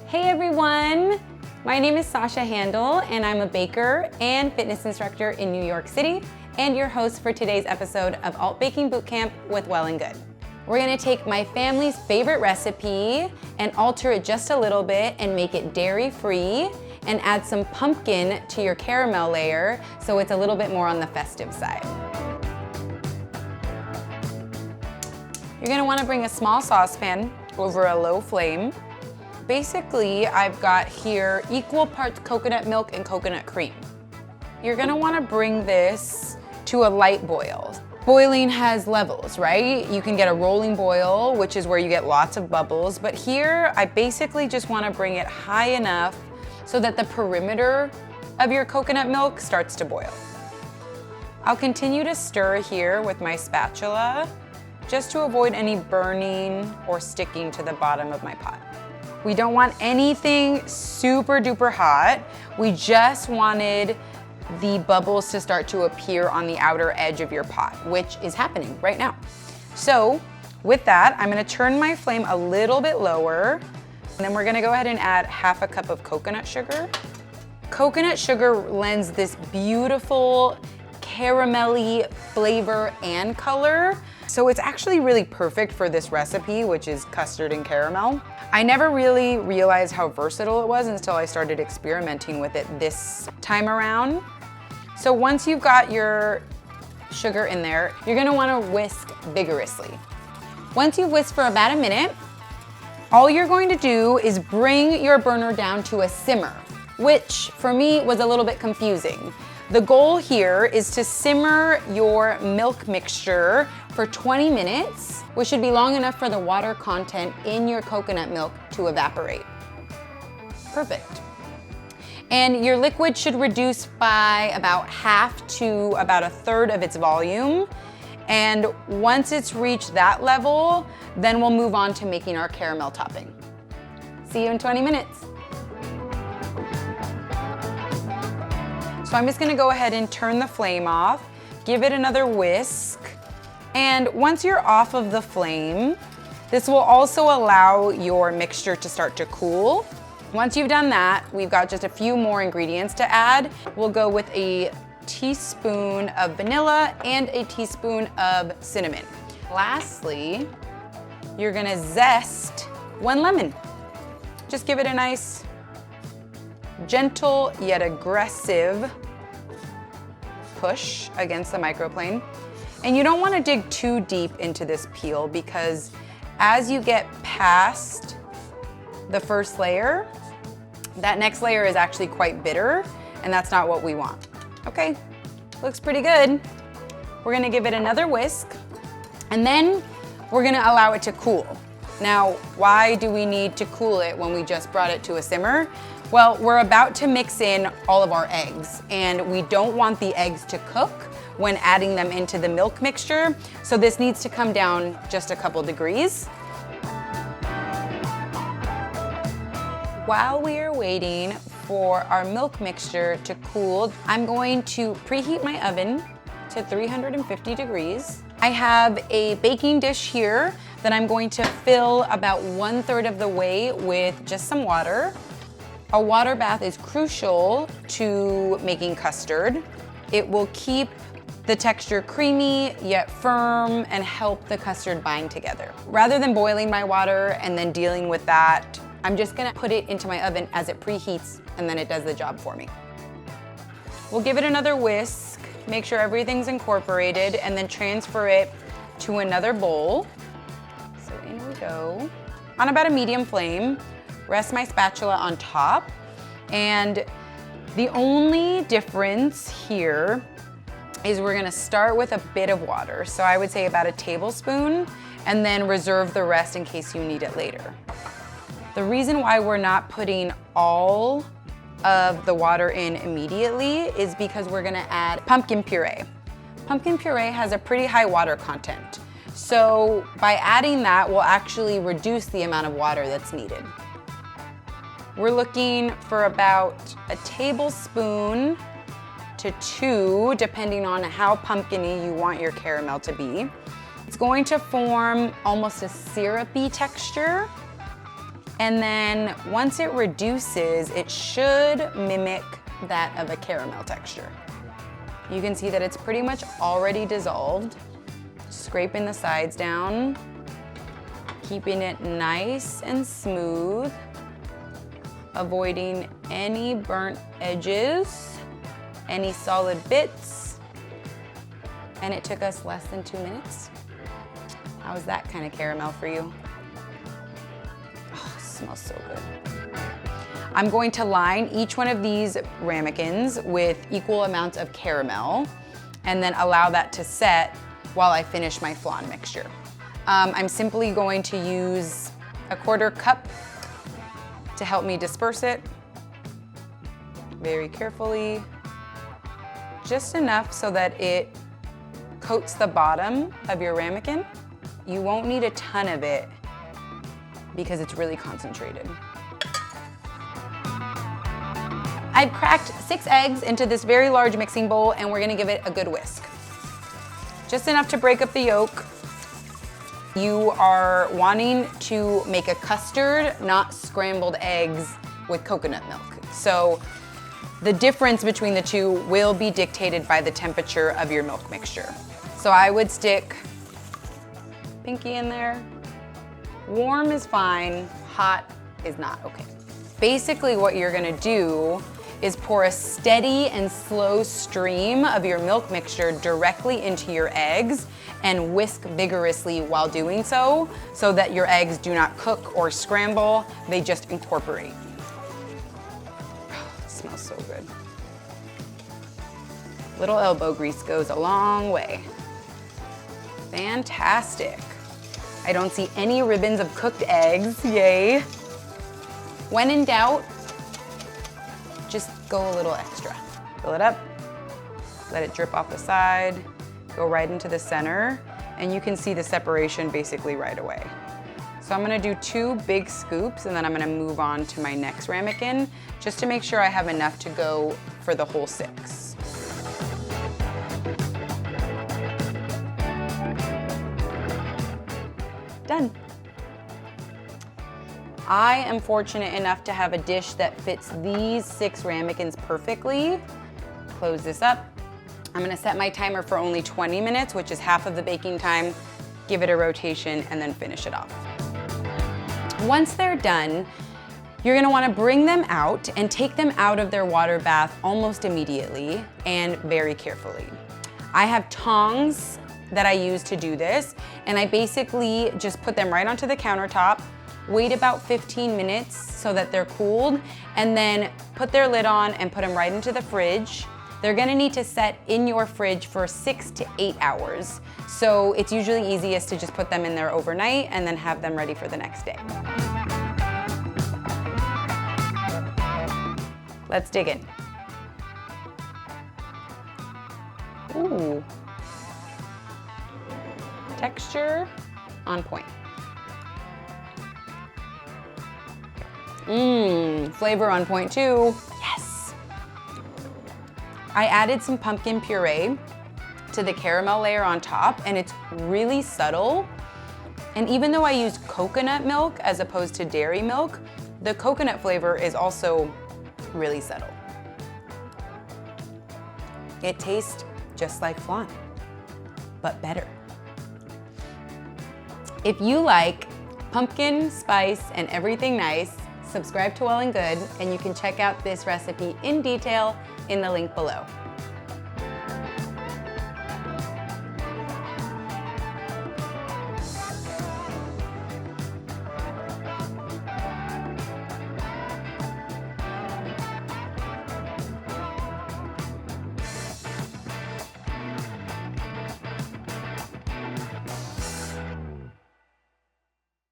Hey everyone! My name is Sashah Handel and I'm a baker and fitness instructor in New York City and your host for today's episode of Alt Baking Bootcamp with Well+Good. We're gonna take my family's favorite recipe and alter it just a little bit and make it dairy-free and add some pumpkin to your caramel layer so it's a little bit more on the festive side. You're gonna wanna bring a small saucepan over a low flame. Basically, I've got here equal parts coconut milk and coconut cream. You're gonna wanna bring this to a light boil. Boiling has levels, right? You can get a rolling boil, which is where you get lots of bubbles, but here I basically just wanna bring it high enough so that the perimeter of your coconut milk starts to boil. I'll continue to stir here with my spatula just to avoid any burning or sticking to the bottom of my pot. We don't want anything super duper hot. We just wanted the bubbles to start to appear on the outer edge of your pot, which is happening right now. So with that, I'm gonna turn my flame a little bit lower, and then we're gonna go ahead and add half a cup of coconut sugar. Coconut sugar lends this beautiful caramelly flavor and color. So it's actually really perfect for this recipe, which is custard and caramel. I never really realized how versatile it was until I started experimenting with it this time around. So once you've got your sugar in there, you're gonna wanna whisk vigorously. Once you've whisked for about a minute, all you're going to do is bring your burner down to a simmer, which for me was a little bit confusing. The goal here is to simmer your milk mixture for 20 minutes, which should be long enough for the water content in your coconut milk to evaporate. Perfect. And your liquid should reduce by about half to about a third of its volume. And once it's reached that level, then we'll move on to making our caramel topping. See you in 20 minutes. So I'm just gonna go ahead and turn the flame off, give it another whisk, and once you're off of the flame, this will also allow your mixture to start to cool. Once you've done that, we've got just a few more ingredients to add. We'll go with a teaspoon of vanilla and a teaspoon of cinnamon. Lastly, you're gonna zest 1 lemon. Just give it a nice gentle yet aggressive push against the microplane. And you don't want to dig too deep into this peel because as you get past the first layer, that next layer is actually quite bitter and that's not what we want. Okay, looks pretty good. We're gonna give it another whisk and then we're gonna allow it to cool. Now, why do we need to cool it when we just brought it to a simmer? Well, we're about to mix in all of our eggs and we don't want the eggs to cook when adding them into the milk mixture. So this needs to come down just a couple degrees. While we are waiting for our milk mixture to cool, I'm going to preheat my oven to 350 degrees. I have a baking dish here that I'm going to fill about 1/3 of the way with just some water. A water bath is crucial to making custard. It will keep the texture creamy yet firm and help the custard bind together. Rather than boiling my water and then dealing with that, I'm just gonna put it into my oven as it preheats and then it does the job for me. We'll give it another whisk, make sure everything's incorporated, and then transfer it to another bowl. So in we go. On about a medium flame, rest my spatula on top, and the only difference here is we're gonna start with a bit of water. So I would say about a tablespoon, and then reserve the rest in case you need it later. The reason why we're not putting all of the water in immediately is because we're gonna add pumpkin puree. Pumpkin puree has a pretty high water content. So by adding that, we'll actually reduce the amount of water that's needed. We're looking for about a tablespoon to 2, depending on how pumpkin-y you want your caramel to be. It's going to form almost a syrupy texture. And then once it reduces, it should mimic that of a caramel texture. You can see that it's pretty much already dissolved. Scraping the sides down, keeping it nice and smooth, avoiding any burnt edges, any solid bits. And it took us less than 2 minutes. How's that kind of caramel for you? Oh, it smells so good. I'm going to line each one of these ramekins with equal amounts of caramel and then allow that to set while I finish my flan mixture. I'm simply going to use a 1/4 cup to help me disperse it very carefully, just enough so that it coats the bottom of your ramekin. You won't need a ton of it because it's really concentrated. I've cracked 6 eggs into this very large mixing bowl and we're gonna give it a good whisk. Just enough to break up the yolk. You are wanting to make a custard, not scrambled eggs with coconut milk. So the difference between the two will be dictated by the temperature of your milk mixture. So I would stick pinky in there. Warm is fine, hot is not okay. Basically what you're gonna do is pour a steady and slow stream of your milk mixture directly into your eggs and whisk vigorously while doing so, so that your eggs do not cook or scramble, they just incorporate. Oh, it smells so good. Little elbow grease goes a long way. Fantastic. I don't see any ribbons of cooked eggs, yay. When in doubt, just go a little extra. Fill it up, let it drip off the side, go right into the center, and you can see the separation basically right away. So I'm gonna do 2 big scoops and then I'm gonna move on to my next ramekin just to make sure I have enough to go for the whole 6. Done. I am fortunate enough to have a dish that fits these 6 ramekins perfectly. Close this up. I'm gonna set my timer for only 20 minutes, which is half of the baking time, give it a rotation, and then finish it off. Once they're done, you're gonna wanna bring them out and take them out of their water bath almost immediately and very carefully. I have tongs that I use to do this, and I basically just put them right onto the countertop, wait about 15 minutes so that they're cooled, and then put their lid on and put them right into the fridge. They're gonna need to set in your fridge for 6 to 8 hours. So it's usually easiest to just put them in there overnight and then have them ready for the next day. Let's dig in. Ooh. Texture on point. Flavor on point too. Yes. I added some pumpkin puree to the caramel layer on top, and it's really subtle. And even though I used coconut milk as opposed to dairy milk, the coconut flavor is also really subtle. It tastes just like flan, but better. If you like pumpkin, spice, and everything nice, subscribe to Well+Good, and you can check out this recipe in detail in the link below.